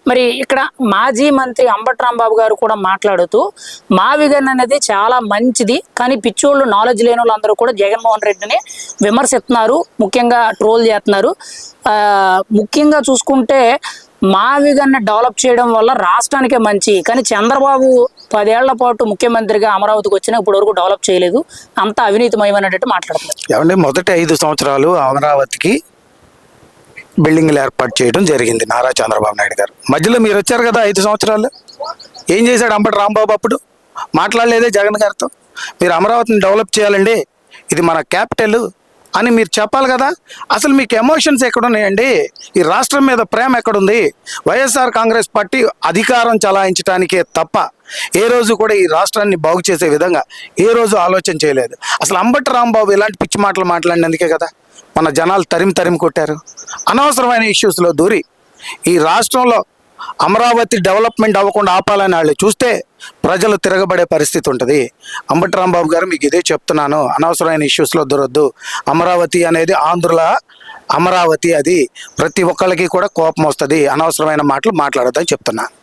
మరి ఇక్కడ మాజీ మంత్రి అంబటి రాంబాబు గారు కూడా మాట్లాడుతూ మావిగన్ అనేది చాలా మంచిది, కానీ పిచ్చోళ్ళు నాలెడ్జ్ లేని వాళ్ళందరూ కూడా జగన్మోహన్ రెడ్డిని విమర్శిస్తున్నారు, ముఖ్యంగా ట్రోల్ చేస్తున్నారు. ముఖ్యంగా చూసుకుంటే మావిగన్ని డెవలప్ చేయడం వల్ల రాష్ట్రానికే మంచి, కానీ చంద్రబాబు 10 ఏళ్ల పాటు ముఖ్యమంత్రిగా అమరావతికి వచ్చినా ఇప్పటి వరకు డెవలప్ చేయలేదు, అంతా అవినీతిమయమైనట్టు మాట్లాడుతున్నారు. ఏమంటే మొదటి 5 సంవత్సరాలు అమరావతికి బిల్డింగ్లు ఏర్పాటు చేయడం జరిగింది నారా చంద్రబాబు నాయుడు గారు. మధ్యలో మీరు వచ్చారు కదా 5 సంవత్సరాలు, ఏం చేశాడు అంబటి రాంబాబు? అప్పుడు మాట్లాడలేదే జగన్ గారితో? మీరు అమరావతిని డెవలప్ చేయాలండి, ఇది మన క్యాపిటల్ అని మీరు చెప్పాలి కదా. అసలు మీకు ఎమోషన్స్ ఎక్కడున్నాయండి? ఈ రాష్ట్రం మీద ప్రేమ ఎక్కడుంది? వైఎస్ఆర్ కాంగ్రెస్ పార్టీ అధికారం చలాయించడానికే తప్ప ఏ రోజు కూడా ఈ రాష్ట్రాన్ని బాగు చేసే విధంగా ఏ రోజు ఆలోచన చేయలేదు. అసలు అంబటి రాంబాబు ఇలాంటి పిచ్చి మాటలు మాట్లాడినందుకే కదా మన జనాలు తరిమి కొట్టారు. అనవసరమైన ఇష్యూస్లో దూరి ఈ రాష్ట్రంలో అమరావతి డెవలప్మెంట్ అవ్వకుండా ఆపాలని వాళ్ళు చూస్తే ప్రజలు తిరగబడే పరిస్థితి ఉంటుంది. అంబటి రాంబాబు గారు మీకు ఇదే చెప్తున్నాను, అనవసరమైన ఇష్యూస్లో దూరొద్దు. అమరావతి అనేది ఆంధ్రుల అమరావతి, అది ప్రతి ఒక్కరికి కూడా కోపం వస్తుంది, అనవసరమైన మాటలు మాట్లాడొద్దని చెప్తున్నా.